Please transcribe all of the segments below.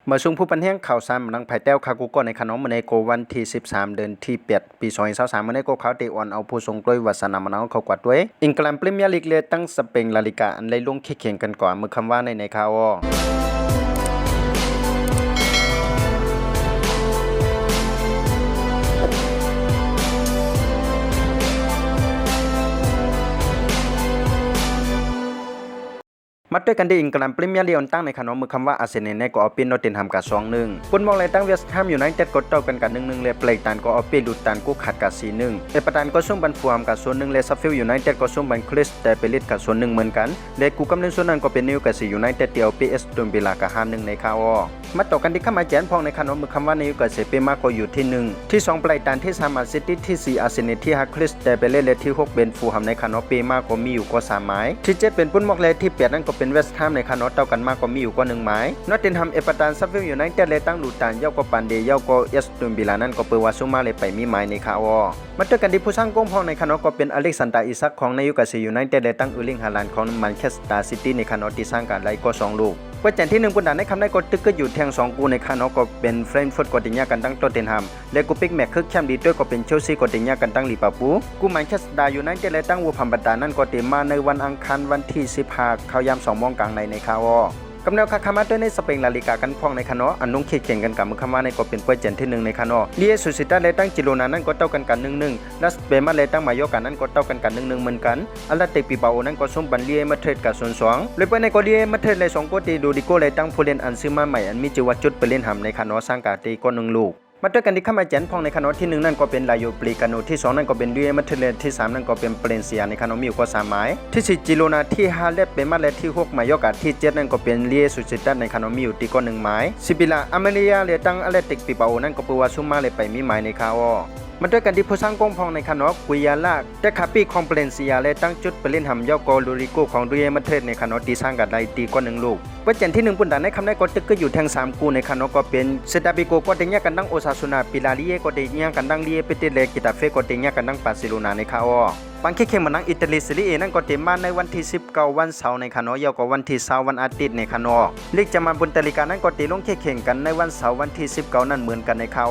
เมื่อช่วงผู้ปันแห้งข่าวสารมันนังไผ่แต้วคากูก็ในขนมในโกวันที่13เดือนที่8ปี2023มันในโกเขาเตออนเอาผู้ทรงด้วยวัสนามันเอาเขากวาดด้วยอังกฤษพรีเมียร์ลีกเลยตั้งสเปนลาลิกาอันเลยลงแข่งกันก่อนเมื่อคำว่าในข่าวมาด้วยกันที่อังกฤษพรีเมียร์ลีกตั้งในขนมมือคำว่าอาร์เซนอลในก็เอาเป็นโนตินฮัมกับ2-1ปุ่นมองเลยตั้งเวสต์แฮมยูไนเต็ดก็เต้ากันกับ1-1เลยเปลย์ตันก็เอาเป็นดูตันกูขัดกับ4-1เอประธานก็ส่งบันฟูฮัมกับ0-1เลยซัฟฟิลด์ยูไนเต็ดก็ส่งบันคริสแต่เปริตกับ0-1เหมือนกันเลยกูกำลังส่วนนั้นก็เป็นนิวคาสเซิลยูไนเต็ดเดียวพีเอสตุนบิลากับ5-1ในข่าวมาต่อกันที่ข้ามาแจนพองในขนมมือคำว่านิวคาสเซิลเปมาก็อยู่ที่1ที่2เปลย์ตันที่3อาร์ซิตี้ที่4อาร์เซนอลที่5คริสแต่เปเรตและที่6เป็นฟูฮัมในขนมเปมาก็มีอยู่ก็3หมายที่7เป็นปุ่นมองเลยที่8นั่นก็เป็นเวสต์แฮมในขนมเต้ากันมากก็มีอยู่ก็1หมายนอตติงแฮมเอเปอร์ตันซัฟฟิลด์ยูไนเต็ดเลยตั้งลูตันเย้าก็ปันเดเย้าก็เอสตุนบิลานั่นก็เปิดว่าซุมาเลยไปมีหมายในข่าวมาด้วยกันที่ผู้สร้างกองพองในขนมก็เป็นอเล็กซานดราอิซักของนิวคาสเซิลยูไนเต็ดเลยตั้งเออร์ลิงฮาลันด์ของแมนเชสเตอร์ซิตี้ในขนมที่สร้างการไล่ก็2ลูกว่าแจนที่1ปุ่นด่านในคำได้ก็ตึกก็อยู่แทง2กูในขนมก็เป็นเฟรนด์ฟอร์ดกอติญากันตั้งโตเทนแฮมและกูปิกแม็กคึกแคมดีด้วยก็เป็นเชลซีกอติญากันตั้งลิเวอร์พูลกูแมนเชสเตอร์ยูไนเต็ดเลยตั้งวูฟฮัมบัตตานั่นก็เตมาในวันอังคารวันที่15เข้ายาม2 โมงกลางในข่าวกำเนิดคาคามาด้วยในสเปนลาลิกากันพองในคานออันนุ่งเข่งกันกับมือคามาในก็เป็นเป้าเจนที่1ในคานอเลียสุสิตาเลยตั้งจิโรนานั่นก็เต้ากัน1-1และสเปนมาเลยตั้งมายอกันนั่นก็เต้ากัน1-1เหมือนกันอัลลาเตปิเปานั่นก็ส่งบันเลียมาเทรดกับ0-2เลยไปในก็เลียมาเทรดเลย2ก็ตีดูดิโก้เลยตั้งผู้เล่นอันซื้อมาใหม่อันมีจิวัจุดไปเล่นหำในคานอสร้างกาตีก็1ลูกมาด้วยกันที่ข้ามาแจนพองในคานอที่1นั่นก็เป็นลาโยปลีกาโนที่2นั่นก็เป็นเลียมาเทรดที่3นั่นก็เป็นเปรนเซียในคานอมีอยู่ก็3หมายที่4จิโรนาที่5และเป็นมาเลที่6มายอกาที่7นั่นก็เป็นเลียสุสิตาในคานอมีอยู่ที่ก็1หมายซิบิลาอเมริกาเลยตั้งอเลติกปิเปานั่นก็เปิดว่าซุมาเลยไปมีหมายในข่าวมาด้วยกันที่ผู้สร้างกองพองในคานอกุยาลาแต่คาปีคอมเพลนเซียเลยตั้งจุดไปเล่นหำเย้าโกลูริโกของเรียมาเทรดในคานอที่สร้างกันได้ตีก็1ลูกว่าเจนที่1ปุ่นด่านในคำได้ก็ตึกก็อยู่แทง3กูในคานอก็เป็นเซตาบิโกก็เดียกันตั้งโอซาซูนาปิลาลีเอก็เดียกันตั้งเลียเปเตเลกิตาเฟก็เดียกันตั้งบาร์เซโลนาในข่าวบางเข้มมันนังอิตาลีซีรีส์นั่นก็เต็มมาในวันที่19วันเสาร์ในคานอยาวกว่าวันที่20วันอาทิตย์ในคานอลีกจะมาบุนตาลิกานั่นก็ตีลงแข่งกันในวันเสาร์วันที่19นั่นเหมือนกันในข่าว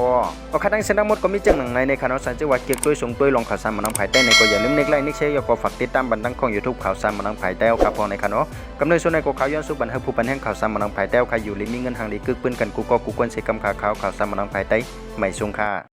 ก็คัดทั้งเส้นทั้งหมดก็มีจังหนังในคานอสันจังหวัดเกียรติด้วยส่งด้วยลงข่าวสารมันนังภายใต้ในก็อย่าลืมนิกไลค์นิกแชร์แล้วก็ฝากติดตามบันทึกของ YouTube ข่าวสารมันนังภายใต้ครับพอในคานอกำเนิดส่วนในก็ข่าวย้อนสู่บันทึกผู้ปันแห่งข่าวสารมันนังภายใต้ใครอยู่ลิมีเงินทางดีกึกปืนกันกูก็กูควรเสกกำข่าวสารมันนังภายใต้ไม่ทรงค่า